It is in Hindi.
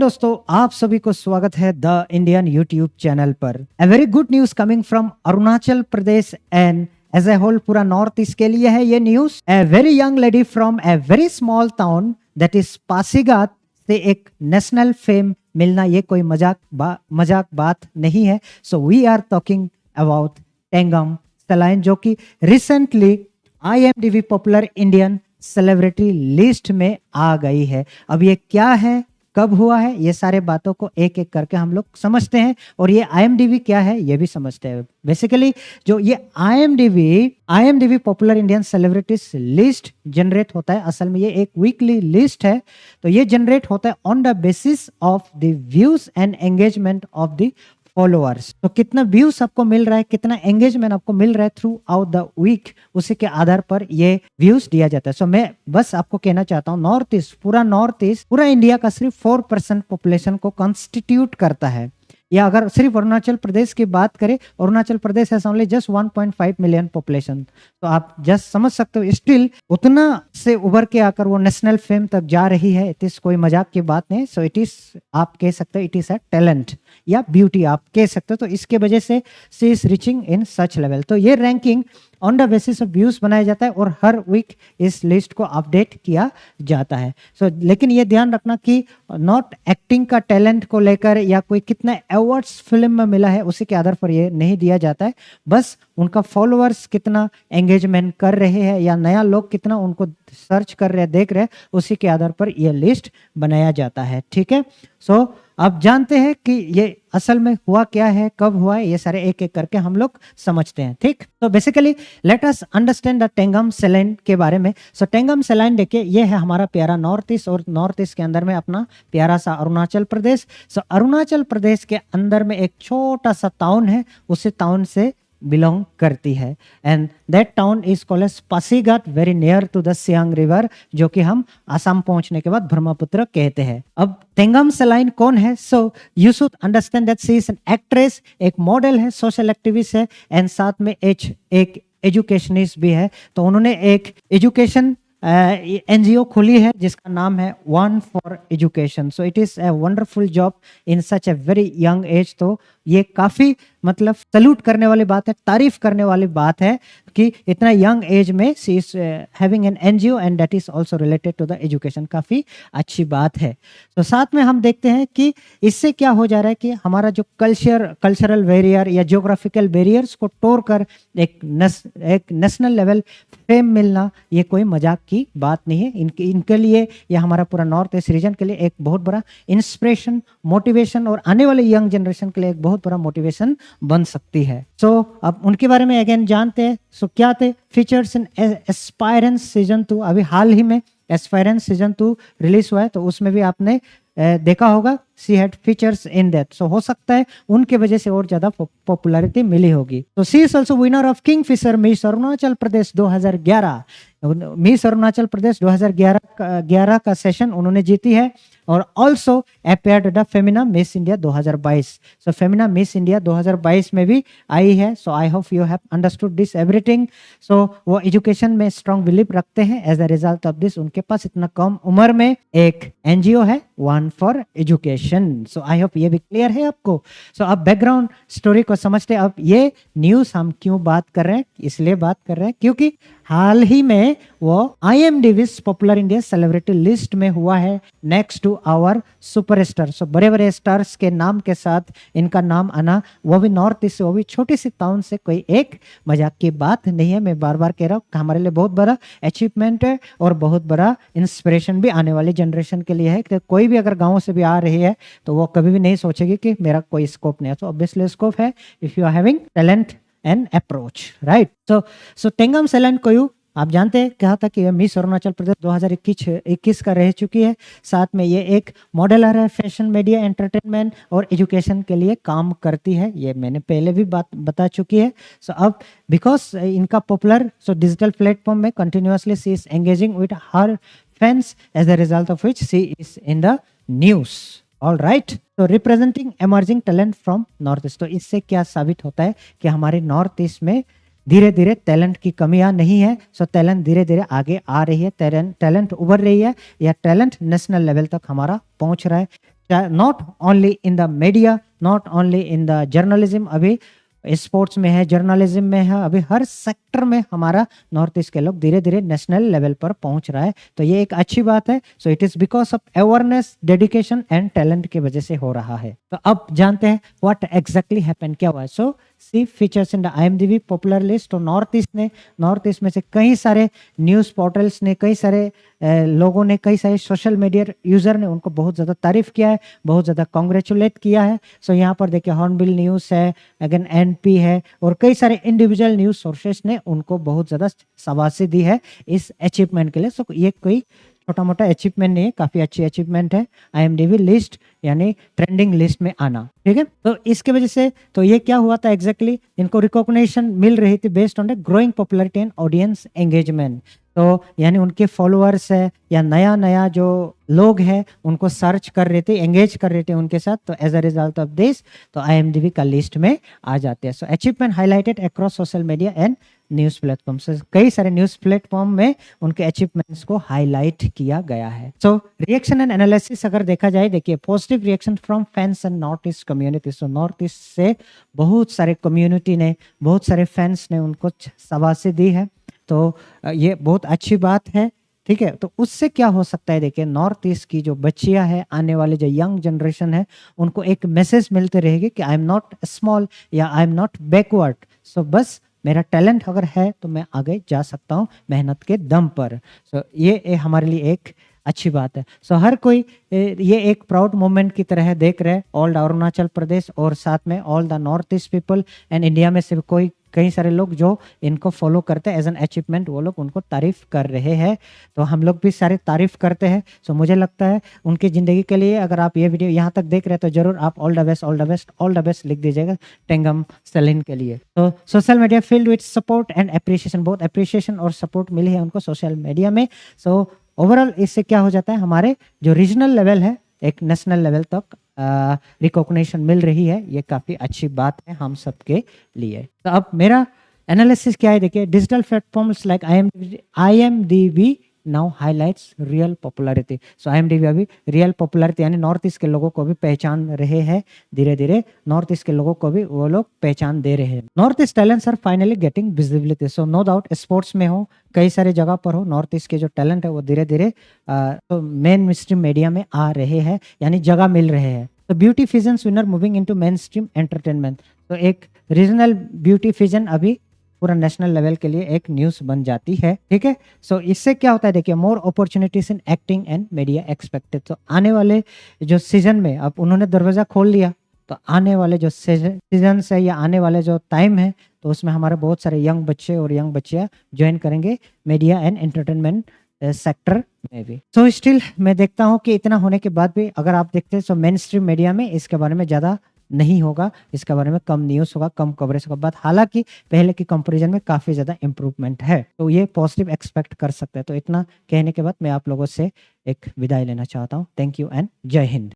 दोस्तों, आप सभी को स्वागत है द इंडियन यूट्यूब चैनल पर। A very good news coming from Arunachal Pradesh and as a whole पूरा नॉर्थ ईस्ट के लिए है ये news. A very young lady from a very small town that is Pasighat से एक नेशनल फेम मिलना ये कोई मजाक बात नहीं है। So we are talking about Tengam Celine, जो कि recently IMDb popular Indian celebrity list में आ गई है। अब ये क्या है, कब हुआ है, ये सारे बातों को एक एक करके हम लोग समझते हैं और ये IMDb क्या है ये भी समझते हैं। बेसिकली जो ये IMDb popular Indian celebrities list generate होता है, असल में ये एक वीकली लिस्ट है। तो ये जनरेट होता है on the basis of the views and engagement of the followers. तो कितना व्यूज आपको मिल रहा है, कितना एंगेजमेंट आपको मिल रहा है थ्रू आउट द वीक, उसी के आधार पर ये व्यूज दिया जाता है। सो मैं बस आपको कहना चाहता हूँ, नॉर्थ ईस्ट पूरा इंडिया का सिर्फ 4% पॉपुलेशन को कॉन्स्टिट्यूट करता है। या अगर सिर्फ अरुणाचल प्रदेश की बात करें, अरुणाचल प्रदेश है ओनली जस्ट 1.5 मिलियन पॉपुलेशन। तो आप जस्ट समझ सकते हो, स्टिल उतना से उभर के आकर वो नेशनल फेम तक जा रही है। इट इज कोई मजाक की बात नहीं। सो इट इज, आप कह सकते हो इट इज अ टैलेंट या ब्यूटी आप कह सकते हो। तो इसके वजह से she is reaching in such level. तो ये ranking on the basis of views बनाया जाता है और हर वीक इस लिस्ट को अपडेट किया जाता है। लेकिन ये ध्यान रखना कि नॉट एक्टिंग का टैलेंट को लेकर या कोई कितना अवार्ड्स फिल्म में मिला है उसी के आधार पर ये नहीं दिया जाता है। बस उनका फॉलोअर्स कितना एंगेजमेंट कर रहे हैं या नया लोग कितना उनको सर्च कर रहे हैं, देख रहे हैं, उसी के आधार पर यह लिस्ट बनाया जाता है। ठीक है। सो अब जानते हैं कि ये असल में हुआ क्या है, कब हुआ है, ये सारे एक एक करके हम लोग समझते हैं। ठीक। तो basically let us understand the Tengam Celine के बारे में। सो टेंगम सलाइन देखिए, ये है हमारा प्यारा नॉर्थ ईस्ट और नॉर्थ ईस्ट के अंदर में अपना प्यारा सा अरुणाचल प्रदेश। सो अरुणाचल प्रदेश के अंदर में एक छोटा सा टाउन है, उसी टाउन से बिलोंग करती है and that town is called as Pasighat, very near to the Siang river, जो कि हम असम पहुंचने के बाद ब्रह्मपुत्र कहते हैं। अब टेंगम सलाइन कौन है? So you should understand that she is an actress, एक मॉडल है, सोशल एक्टिविस्ट है एंड साथ में एक एजुकेशनिस्ट भी है। तो उन्होंने एक एजुकेशन NGO खोली है जिसका नाम है one for education. So it is a wonderful job in such A very young age. तो ये काफी मतलब सल्यूट करने वाली बात है, तारीफ करने वाली बात है कि इतना यंग एज में she is having an NGO and that is also related to the education. काफी अच्छी बात है। तो साथ में हम देखते हैं कि इससे क्या हो जा रहा है कि हमारा जो कल्चरल बैरियर या जियोग्राफिकल बैरियर्स को तोड़कर एक नेशनल लेवल फेम मिलना ये कोई मजाक की बात नहीं है। इनके लिए या हमारा पूरा नॉर्थ ईस्ट रीजन के लिए एक बहुत बड़ा इंस्पिरेशन, मोटिवेशन और आने वाले यंग जनरेशन के लिए एक बहुत बड़ा मोटिवेशन बन सकती है। सो अब उनके बारे में अगेन जानते हैं। सो क्या थे फीचर्स इन एस्पायरेंस सीजन 2? अभी हाल ही में एस्पायरेंस सीजन 2 रिलीज हुआ है, तो उसमें भी आपने देखा होगा she had features in that. So हो सकता है उनके वजह से और ज्यादा पॉपुलैरिटी मिली होगी। तो she is also winner of Kingfisher Miss Arunachal Pradesh 2011। Miss Arunachal Pradesh 2011 का सेशन उन्होंने जीती है और also appeared the Femina Miss India 2022। So Femina Miss India 2022 में भी आई है। So I hope you have understood this everything. So वो एजुकेशन में स्ट्रॉन्ग बिलीव रखते हैं। As a result of this उनके पास इतना कम उम्र में एक NGO है, one for education. So I hope ये भी क्लियर है आपको। सो अब बैकग्राउंड स्टोरी को समझते हैं। अब ये न्यूज हम क्यों बात कर रहे हैं, इसलिए बात कर रहे हैं क्योंकि हाल ही में वो IMDb popular India celebrity list में हुआ है नेक्स्ट टू आवर सुपरस्टार। सो बड़े बड़े स्टार्स के नाम के साथ इनका नाम आना, वो भी नॉर्थ ईस्ट से, वो भी छोटी सी टाउन से, कोई एक मजाक की बात नहीं है। मैं बार बार कह रहा हूँ, हमारे लिए बहुत बड़ा अचीवमेंट है और बहुत बड़ा इंस्पिरेशन भी आने वाली जनरेशन के लिए है। कि कोई भी अगर गाँव से भी आ रही है तो वो कभी भी नहीं सोचेगी कि मेरा कोई स्कोप नहीं है। तो ऑब्वियसली स्कोप है if you are having talent and approach, right. So Tengam Celine Koyu आप जानते हैं, कहा था कि मिस अरुणाचल प्रदेश 2021 का रह चुकी है। साथ में ये एक मॉडलर है, फैशन, मीडिया, एंटरटेनमेंट और एजुकेशन के लिए काम करती है। ये मैंने पहले भी बात बता चुकी है। सो अब बिकॉज इनका पॉपुलर डिजिटल प्लेटफॉर्म में continuously she is engaging with her fans, as the result of which she is in the news. All right. तो representing emerging talent from north east. तो इससे क्या साबित होता है कि हमारे नॉर्थ ईस्ट में धीरे धीरे टैलेंट की कमियां नहीं है। सो टैलेंट धीरे धीरे आगे आ रही है, टैलेंट उभर रही है या टैलेंट नेशनल लेवल तक हमारा पहुंच रहा है। Not only in the media, not only in the journalism, अभी स्पोर्ट्स में है, जर्नलिज्म में है, अभी हर सेक्टर में हमारा नॉर्थ ईस्ट के लोग धीरे धीरे नेशनल लेवल पर पहुंच रहा है। तो ये एक अच्छी बात है। So it is because of awareness, dedication and talent की वजह से हो रहा है। तो अब जानते हैं व्हाट एग्जैक्टली हैपन, क्या हुआ है। So she features in the IMDb popular list. तो नॉर्थ ईस्ट में से कई सारे न्यूज़ पोर्टल्स ने, कई सारे लोगों ने, कई सारे सोशल मीडिया यूजर ने उनको बहुत ज़्यादा तारीफ किया है, बहुत ज़्यादा कॉन्ग्रेचुलेट किया है। सो यहाँ पर देखिए हॉर्नबिल न्यूज़ है, अगेन NP है, और कई सारे इंडिविजुअल न्यूज़ सोर्सेस ने उनको बहुत ज़्यादा शाबाशी दी है इस अचीवमेंट के लिए। सो ये कोई छोटा मोटा अचीवमेंट नहीं है, काफ़ी अच्छी अचीवमेंट है IMDb लिस्ट यानी ट्रेंडिंग लिस्ट में आना। ठीक है, तो इसके वजह से तो ये क्या हुआ था एग्जैक्टली, इनको रिकॉग्निशन मिल रही थी based on the growing popularity and audience engagement. तो यानी उनके फॉलोअर्स है या नया नया जो लोग हैं उनको सर्च कर रहे थे, एंगेज कर रहे थे उनके साथ। तो as a result of this तो IMDb का लिस्ट में आ जाते हैं। So achievement highlighted across social media and news platform. कई सारे न्यूज प्लेटफॉर्म में उनके अचीवमेंट्स को हाईलाइट किया गया है। सो रिएक्शन एंड एनालिसिस अगर देखा जाए, देखिए positive reaction from fans and north east community. So north east से बहुत सारे कम्युनिटी ने, बहुत सारे फैंस ने उनको शाबाशी दी है। तो ये बहुत अच्छी बात है। ठीक है, तो उससे क्या हो सकता है, देखिए नॉर्थ ईस्ट की जो बच्चियां हैं, आने वाले जो यंग जनरेशन है, उनको एक मैसेज मिलते रहेगी कि आई एम नॉट स्मॉल या आई एम नॉट बैकवर्ड। सो बस मेरा टैलेंट अगर है तो मैं आगे जा सकता हूँ मेहनत के दम पर। सो ये हमारे लिए एक अच्छी बात है। सो हर कोई ये एक प्राउड मोमेंट की तरह देख रहे हैं, ऑल अरुणाचल प्रदेश और साथ में all the north east people and India में से कोई कई सारे लोग जो इनको फॉलो करते हैं एज एन अचीवमेंट, वो लोग उनको तारीफ कर रहे हैं। तो हम लोग भी सारे तारीफ करते हैं। सो मुझे लगता है उनकी ज़िंदगी के लिए अगर आप ये वीडियो यहाँ तक देख रहे हैं तो जरूर आप all the best, all the best, all the best लिख दीजिएगा टेंगम सेलिन के लिए। तो social media field with support and appreciation, बहुत अप्रिशिएशन और सपोर्ट मिली है उनको सोशल मीडिया में। सो ओवरऑल इससे क्या हो जाता है, हमारे जो रीजनल लेवल है एक नेशनल लेवल तक रिकॉग्निशन मिल रही है। ये काफ़ी अच्छी बात है हम सबके लिए। तो अब मेरा एनालिसिस क्या है, देखिए digital platforms like IMDb now highlights real popularity. So IMDb अभी रियल पॉपुलैरिटी यानी नॉर्थ ईस्ट के लोगों को भी पहचान रहे हैं, धीरे धीरे नॉर्थ ईस्ट के लोगों को भी वो लोग पहचान दे रहे हैं। North east talents are finally getting visibility. So no doubt sports में हो, कई सारे जगह पर हो, नॉर्थ ईस्ट के जो टैलेंट है वो धीरे धीरे तो मेन स्ट्रीम मीडिया में आ रहे हैं, यानी जगह मिल रहे हैं। तो beauty pageants winner moving into mainstream entertainment. तो एक रीजनल ब्यूटी फिजन अभी पूरा नेशनल लेवल के लिए एक न्यूज बन जाती है। ठीक है, सो इससे क्या होता है, देखिए more opportunities in acting and media expected. तो आने वाले जो सीजन में अब उन्होंने दरवाजा खोल लिया, तो आने वाले जो सीजन है या आने वाले जो टाइम है, तो उसमें हमारे बहुत सारे यंग बच्चे और यंग बच्चियां ज्वाइन करेंगे मीडिया एंड एंटरटेनमेंट सेक्टर में भी। सो स्टिल मैं देखता हूँ कि इतना होने के बाद भी अगर आप देखते हैं तो मेन स्ट्रीम मीडिया में इसके बारे में ज़्यादा नहीं होगा, इसके बारे में कम न्यूज़ होगा, कम कवरेज होगा। बट हालांकि पहले की कंपैरिजन में काफ़ी ज़्यादा इंप्रूवमेंट है, तो ये पॉजिटिव एक्सपेक्ट कर सकते हैं। तो इतना कहने के बाद मैं आप लोगों से एक विदाई लेना चाहता हूँ। थैंक यू एंड जय हिंद।